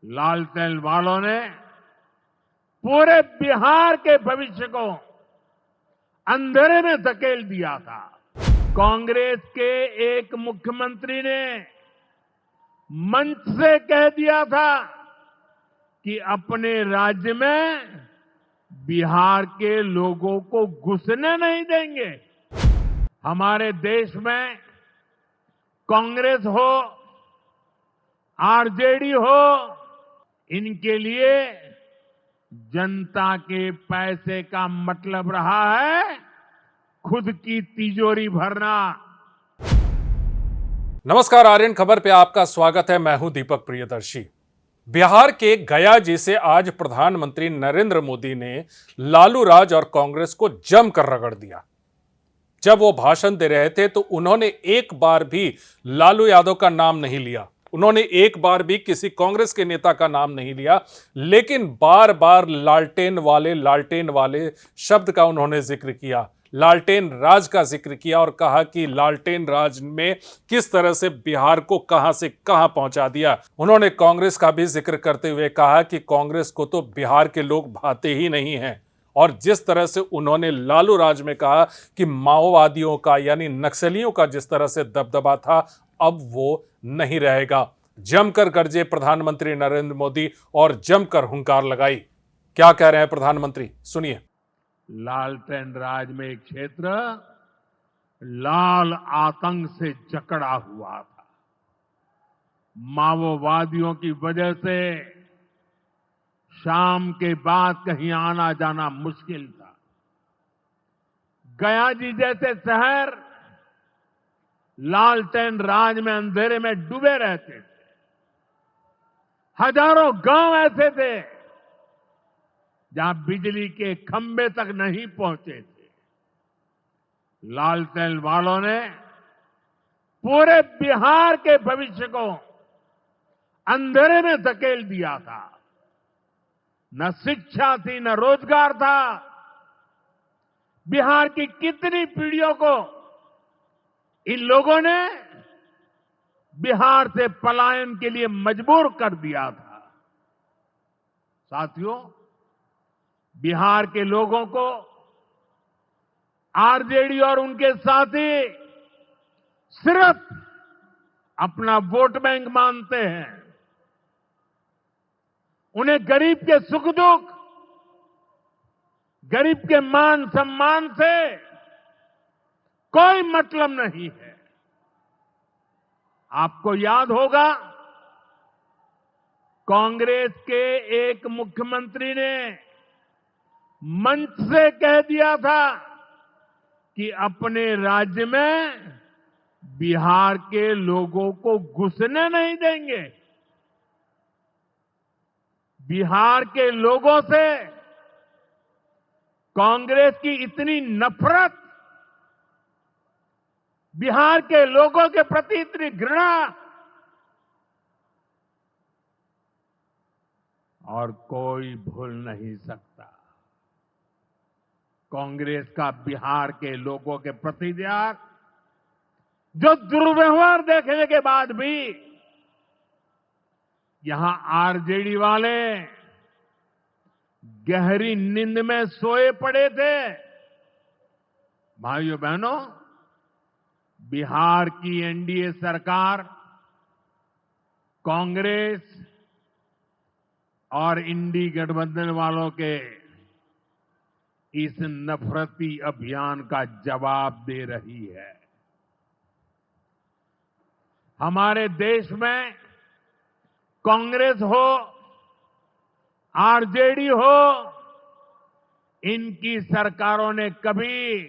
लालटेन वालों ने पूरे बिहार के भविष्य को अंधेरे में धकेल दिया था। कांग्रेस के एक मुख्यमंत्री ने मंच से कह दिया था कि अपने राज्य में बिहार के लोगों को घुसने नहीं देंगे। हमारे देश में कांग्रेस हो, आरजेडी हो, इनके लिए जनता के पैसे का मतलब रहा है खुद की तिजोरी भरना। नमस्कार, आर्यन खबर पे आपका स्वागत है। मैं हूं दीपक प्रियदर्शी। बिहार के गया जी से आज प्रधानमंत्री नरेंद्र मोदी ने लालू राज और कांग्रेस को जमकर रगड़ दिया। जब वो भाषण दे रहे थे तो उन्होंने एक बार भी लालू यादव का नाम नहीं लिया, उन्होंने एक बार भी किसी कांग्रेस के नेता का नाम नहीं लिया, लेकिन बार बार लालटेन वाले शब्द का उन्होंने जिक्र किया, लालटेन राज का जिक्र किया और कहा कि लालटेन राज में किस तरह से बिहार को कहां से कहां पहुंचा दिया। उन्होंने कांग्रेस का भी जिक्र करते हुए कहा कि कांग्रेस को तो बिहार के लोग भाते ही नहीं हैं। और जिस तरह से उन्होंने लालू राज में कहा कि माओवादियों का यानी नक्सलियों का जिस तरह से दबदबा था, अब वो नहीं रहेगा। जमकर गरजे प्रधानमंत्री नरेंद्र मोदी और जमकर हुंकार लगाई। क्या कह रहे हैं प्रधानमंत्री, सुनिए। लालटेन राज में एक क्षेत्र लाल आतंक से जकड़ा हुआ था। माओवादियों की वजह से शाम के बाद कहीं आना जाना मुश्किल था। गया जी जैसे शहर लालटेन राज में अंधेरे में डूबे रहते थे। हजारों गांव ऐसे थे जहां बिजली के खंभे तक नहीं पहुंचे थे। लालटेन वालों ने पूरे बिहार के भविष्य को अंधेरे में धकेल दिया था। न शिक्षा थी, न रोजगार था। बिहार की कितनी पीढ़ियों को इन लोगों ने बिहार से पलायन के लिए मजबूर कर दिया था। साथियों, बिहार के लोगों को आरजेडी और उनके साथी सिर्फ अपना वोट बैंक मानते हैं। उन्हें गरीब के सुख दुख, गरीब के मान सम्मान से कोई मतलब नहीं है। आपको याद होगा, कांग्रेस के एक मुख्यमंत्री ने मंच से कह दिया था कि अपने राज्य में बिहार के लोगों को घुसने नहीं देंगे। बिहार के लोगों से कांग्रेस की इतनी नफरत, बिहार के लोगों के प्रति इतनी घृणा, और कोई भूल नहीं सकता। कांग्रेस का बिहार के लोगों के प्रति त्याग, जो दुर्व्यवहार देखने के बाद भी यहां आरजेडी वाले गहरी नींद में सोए पड़े थे। भाइयों बहनों, बिहार की एनडीए सरकार कांग्रेस और इंडी गठबंधन वालों के इस नफरती अभियान का जवाब दे रही है। हमारे देश में कांग्रेस हो, आरजेडी हो, इनकी सरकारों ने कभी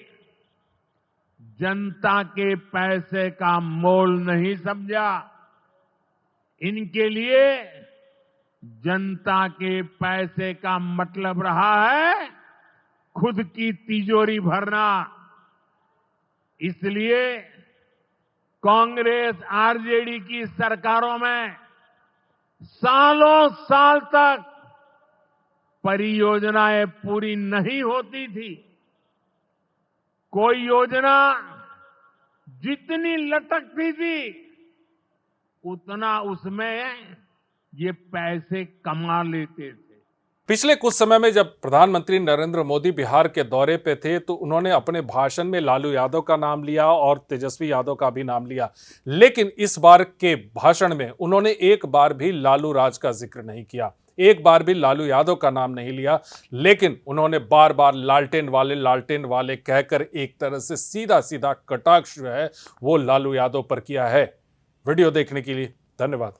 जनता के पैसे का मोल नहीं समझा। इनके लिए जनता के पैसे का मतलब रहा है खुद की तिजोरी भरना। इसलिए कांग्रेस आरजेडी की सरकारों में सालों साल तक परियोजनाएं पूरी नहीं होती थी। कोई योजना जितनी लटकती थी उतना उसमें ये पैसे कमा लेते थे। पिछले कुछ समय में जब प्रधानमंत्री नरेंद्र मोदी बिहार के दौरे पे थे तो उन्होंने अपने भाषण में लालू यादव का नाम लिया और तेजस्वी यादव का भी नाम लिया, लेकिन इस बार के भाषण में उन्होंने एक बार भी लालू राज का जिक्र नहीं किया, एक बार भी लालू यादव का नाम नहीं लिया, लेकिन उन्होंने बार बार लालटेन वाले कहकर एक तरह से सीधा सीधा कटाक्ष जो है वो लालू यादव पर किया है। वीडियो देखने के लिए धन्यवाद।